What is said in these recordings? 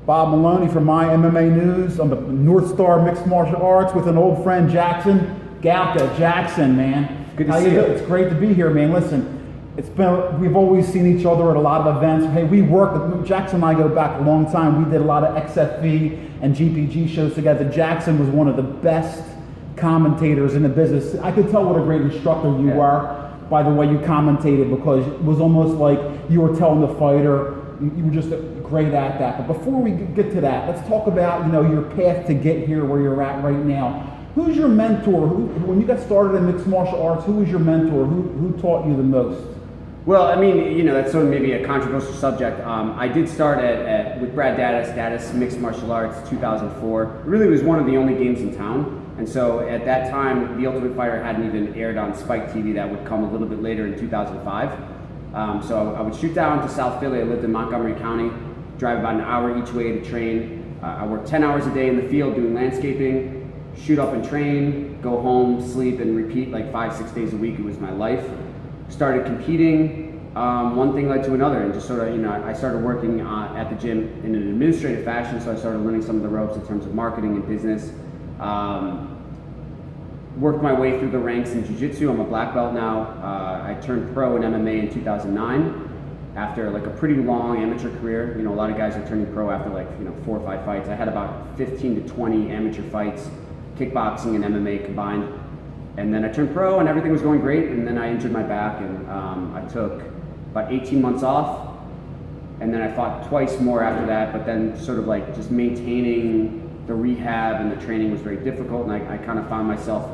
Bob Maloney from My MMA News. I'm the North Star Mixed Martial Arts with an old friend, Jackson. Galka, Jackson, man. Good to see you. It's great to be here, man. Listen, we've always seen each other at a lot of events. Hey, Jackson and I go back a long time. We did a lot of XFV and GPG shows together. Jackson was one of the best commentators in the business. I could tell what a great instructor you were by the way you commentated, because it was almost like you were telling the fighter. You were just great at that. But before we get to that, let's talk about your path to get here where you're at right now. Who's your mentor? When you got started in mixed martial arts, who was your mentor? Who taught you the most? Well, I mean, that's sort of maybe a controversial subject. I did start with Brad Daddis Mixed Martial Arts 2004. It really was one of the only games in town. And so at that time, The Ultimate Fighter hadn't even aired on Spike TV. That would come a little bit later in 2005. So I would shoot down to South Philly. I lived in Montgomery County, drive about an hour each way to train. I worked 10 hours a day in the field doing landscaping, shoot up and train, go home, sleep, and repeat like 5-6 days a week. It was my life. Started competing, one thing led to another, and just sort of, I started working at the gym in an administrative fashion, so I started learning some of the ropes in terms of marketing and business. Worked my way through the ranks in jiu-jitsu. I'm a black belt now. I turned pro in MMA in 2009 after like a pretty long amateur career. A lot of guys are turning pro after 4 or 5 fights. I had about 15 to 20 amateur fights, kickboxing and MMA combined. And then I turned pro and everything was going great, and then I injured my back, and I took about 18 months off, and then I fought twice more after that, but then sort of like just maintaining the rehab and the training was very difficult, and I kind of found myself,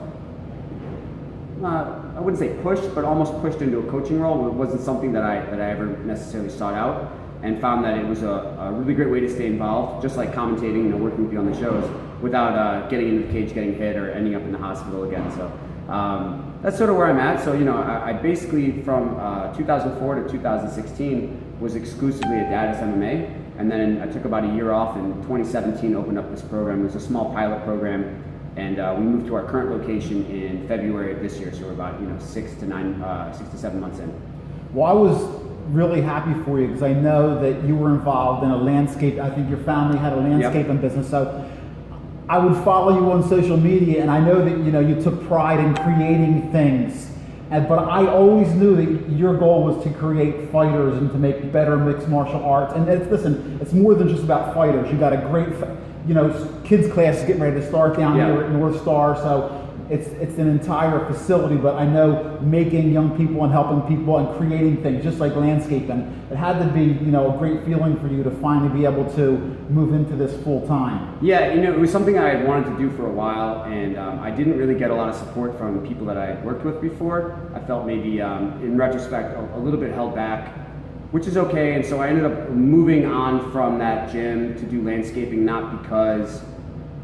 I wouldn't say pushed, but almost pushed into a coaching role. It wasn't something that I ever necessarily sought out, and found that it was a really great way to stay involved, just like commentating, working with you on the shows, without getting into the cage, getting hit, or ending up in the hospital again. So that's sort of where I'm at. So I basically from 2004 to 2016 was exclusively at Daddis MMA, and then I took about a year off. In 2017, opened up this program. It was a small pilot program, and we moved to our current location in February of this year. So we're about 6 to 7 months in. Well, I was really happy for you because I know that you were involved in a landscape. I think your family had a landscaping business, so I would follow you on social media, and I know that you took pride in creating things. But I always knew that your goal was to create fighters and to make better mixed martial arts. And it's more than just about fighters. You got a great, kids classes getting ready to start down here at North Star. So it's an entire facility. But I know making young people and helping people and creating things, just like landscaping, it had to be a great feeling for you to finally be able to move into this full time. Yeah, it was something I had wanted to do for a while, and I didn't really get a lot of support from people that I had worked with before. I felt maybe, in retrospect, a little bit held back, which is okay. And so I ended up moving on from that gym to do landscaping, not because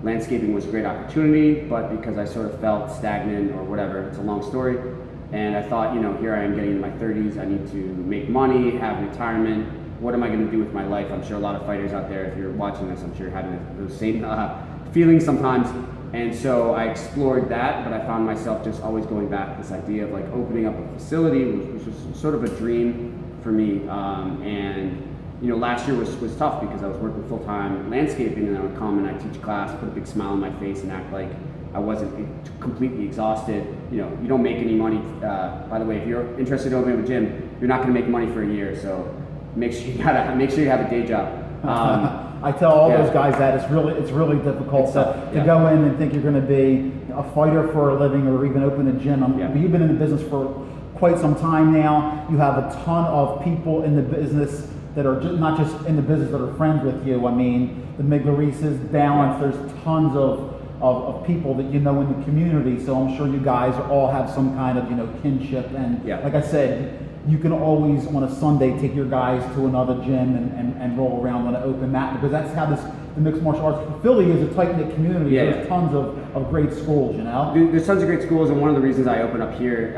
landscaping was a great opportunity, but because I sort of felt stagnant or whatever. It's a long story. And I thought, here I am getting in my 30s. I need to make money, have retirement. What am I going to do with my life? I'm sure a lot of fighters out there, if you're watching this, I'm sure you're having those same feelings sometimes. And so I explored that, but I found myself just always going back to this idea of like opening up a facility, which was sort of a dream for me. Last year was tough because I was working full-time landscaping, and then I would come and I teach a class, put a big smile on my face, and act like I wasn't completely exhausted. You don't make any money. By the way, if you're interested in opening up a gym, you're not going to make money for a year. So make sure you have a day job. I tell all those guys that it's really difficult to go in and think you're going to be a fighter for a living or even open a gym. But you've been in the business for quite some time now. You have a ton of people in the business that are not just in the business, that are friends with you. I mean, the Miglarices, Balance, there's tons of people that in the community. So I'm sure you guys all have some kind of kinship. And like I said, you can always on a Sunday take your guys to another gym and roll around on an open mat, because that's how the mixed martial arts. Philly is a tight-knit community. There's tons of great schools, There's tons of great schools, and one of the reasons I opened up here,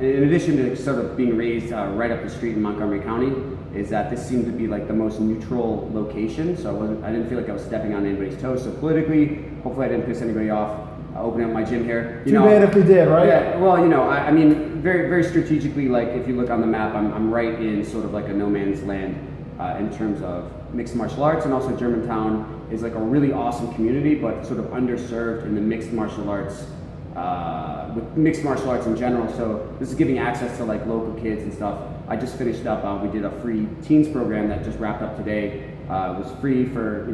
in addition to sort of being raised right up the street in Montgomery County, is that this seemed to be like the most neutral location. So I didn't feel like I was stepping on anybody's toes. So politically, hopefully I didn't piss anybody off opening up my gym here. Too bad if we did, right? Yeah, well, I mean, very, very strategically, like if you look on the map, I'm right in sort of like a no man's land. in terms of mixed martial arts, and also Germantown is like a really awesome community, but sort of underserved in the mixed martial arts, with mixed martial arts in general. So this is giving access to like local kids and stuff. I just finished up, we did a free teens program that just wrapped up today. It was free for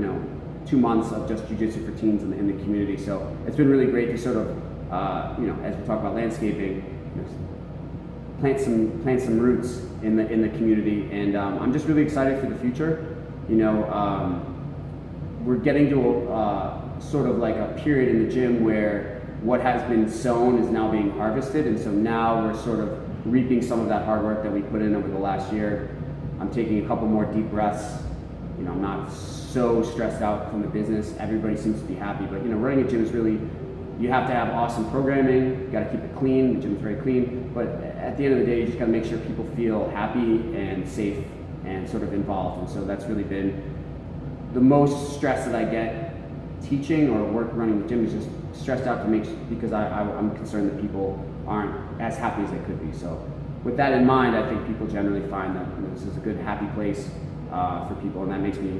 2 months of just jiu-jitsu for teens in the community. So it's been really great to sort of, as we talk about landscaping, plant some roots in the community, and I'm just really excited for the future. We're getting to sort of like a period in the gym where what has been sown is now being harvested, and so now we're sort of reaping some of that hard work that we put in over the last year. I'm taking a couple more deep breaths. I'm not so stressed out from the business. Everybody seems to be happy, but running a gym is really, you have to have awesome programming. You got to keep it clean. The gym is very clean, but at the end of the day, you just got to make sure people feel happy and safe and sort of involved. And so that's really been the most stress that I get teaching or work running the gym, is just stressed out because I'm concerned that people aren't as happy as they could be. So with that in mind, I think people generally find that this is a good, happy place for people, and that makes me,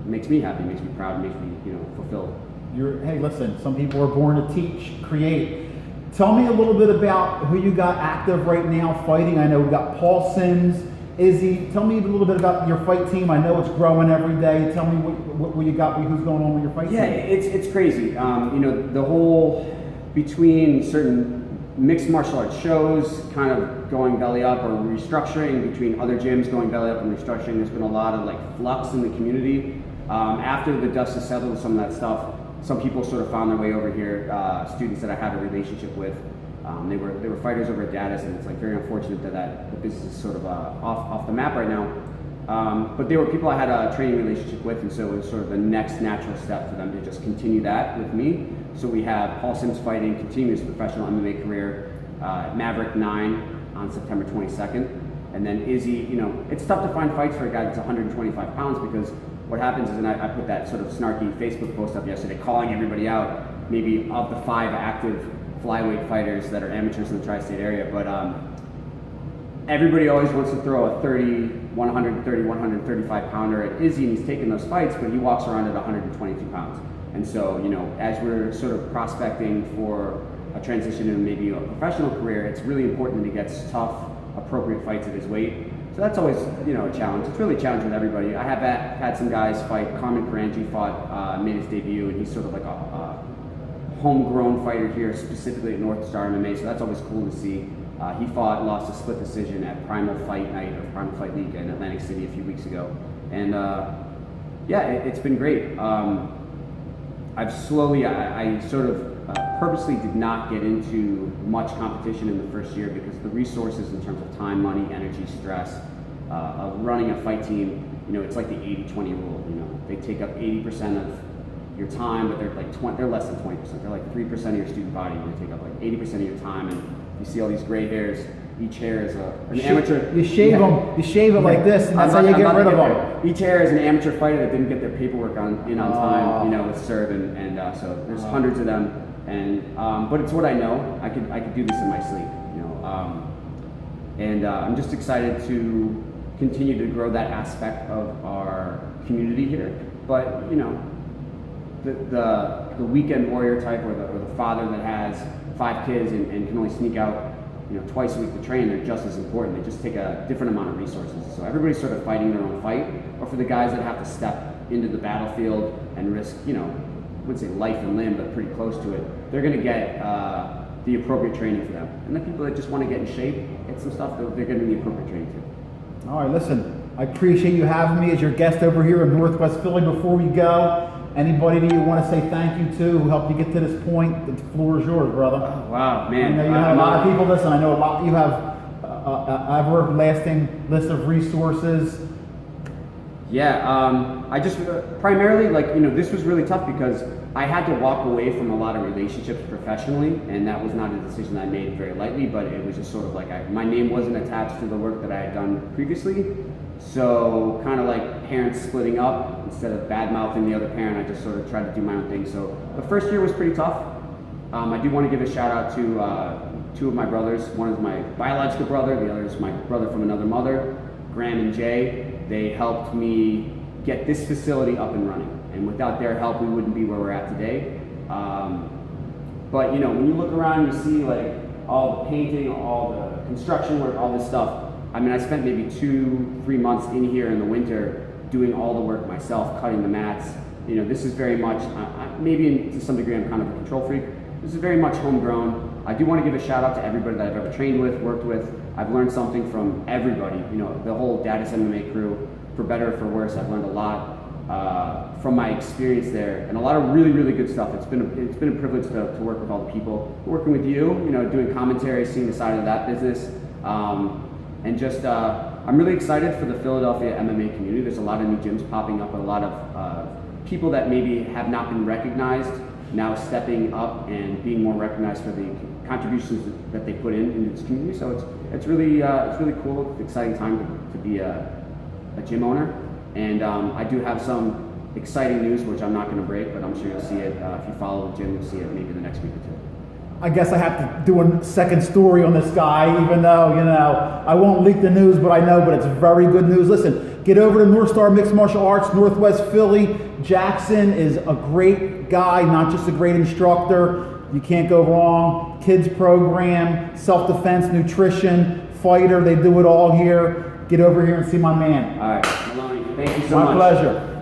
makes me happy, makes me proud, makes me, fulfilled. Hey, listen, some people are born to teach, create. Tell me a little bit about who you got active right now fighting. I know we got Paul Sims, Izzy. Tell me a little bit about your fight team. I know it's growing every day. Tell me what you got, who's going on with your fight team. Yeah, it's crazy. The whole, between certain mixed martial arts shows kind of going belly up or restructuring, between other gyms going belly up and restructuring, there's been a lot of like flux in the community. After the dust has settled with some of that stuff, some people sort of found their way over here, students that I had a relationship with. They were fighters over at Datus, and it's like very unfortunate that the business is sort of off the map right now. But they were people I had a training relationship with, and so it was sort of the next natural step for them to just continue that with me. So we have Paul Sims fighting, continuing his professional MMA career at Maverick 9 on September 22nd. And then Izzy, it's tough to find fights for a guy that's 125 pounds, because what happens is, and I put that sort of snarky Facebook post up yesterday calling everybody out, maybe of the 5 active flyweight fighters that are amateurs in the tri-state area, but everybody always wants to throw a 130, 135 pounder at Izzy, and he's taking those fights, but he walks around at 122 pounds. And so, as we're sort of prospecting for a transition in maybe a professional career, it's really important that he gets tough, appropriate fights at his weight. So that's always, a challenge. It's really challenging with everybody. I have had some guys fight. Carmen Carangi made his debut, and he's sort of like a homegrown fighter here, specifically at North Star MMA, so that's always cool to see. He lost a split decision at Primal Fight Night, or Primal Fight League in Atlantic City a few weeks ago. And it's been great. I've slowly, I sort of purposely did not get into much competition in the first year, because the resources in terms of time, money, energy, stress of running a fight team, it's like the 80-20 rule. They take up 80% of your time, but they're like they're less than 20%. They're like 3% of your student body. They take up like 80% of your time, and you see all these gray hairs. Each hair is an amateur. You shave them. You shave it like this, and that's how you get rid of them. Each hair is an amateur fighter that didn't get their paperwork on time, with serve, and so there's hundreds of them. And but it's what I know. I could do this in my sleep, and I'm just excited to continue to grow that aspect of our community here. But the weekend warrior type, or the father that has 5 kids and can only sneak out twice a week to train, they're just as important. They just take a different amount of resources. So everybody's sort of fighting their own fight. Or for the guys that have to step into the battlefield and risk, I wouldn't say life and limb, but pretty close to it, they're going to get the appropriate training for them. And the people that just want to get in shape, get some stuff, they're getting the appropriate training too. All right, listen, I appreciate you having me as your guest over here in Northwest Philly. Before we go, anybody that you want to say thank you to who helped you get to this point, the floor is yours, brother. Oh, wow, man. I know you have a lot of people. Listen, I know a lot. You have everlasting list of resources. Yeah, I just primarily, this was really tough because I had to walk away from a lot of relationships professionally, and that was not a decision I made very lightly, but it was just sort of like my name wasn't attached to the work that I had done previously. So kind of like parents splitting up, instead of bad mouthing the other parent, I just sort of tried to do my own thing. So the first year was pretty tough. I do want to give a shout out to 2 of my brothers. One is my biological brother, the other is my brother from another mother, Graham and Jay. They helped me get this facility up and running. And without their help, we wouldn't be where we're at today. But you know, when you look around, you see like all the painting, all the construction work, all this stuff. I mean, I spent maybe 2-3 months in here in the winter doing all the work myself, cutting the mats. You know, this is very much, maybe to some degree I'm kind of a control freak. This is very much homegrown. I do want to give a shout out to everybody that I've ever trained with, worked with. I've learned something from everybody, you know, the whole Star MMA crew, for better or for worse. I've learned a lot from my experience there, and a lot of really, really good stuff. It's been a privilege to work with all the people, working with you, you know, doing commentary, seeing the side of that business, and just I'm really excited for the Philadelphia MMA community. There's a lot of new gyms popping up, and a lot of people that maybe have not been recognized now stepping up and being more recognized for the contributions that they put in this community. So it's really cool. It's an exciting time to be a gym owner. And I do have some exciting news, which I'm not going to break, but I'm sure you'll see it. If you follow the gym, you'll see it maybe the next week or two. I guess I have to do a second story on this guy, even though, you know, I won't leak the news, but I know, but it's very good news. Listen, get over to North Star Mixed Martial Arts, Northwest Philly. Jackson is a great guy, not just a great instructor. You can't go wrong. Kids program, self-defense, nutrition, fighter, they do it all here. Get over here and see my man. All right, Maloney, thank you so much. My pleasure.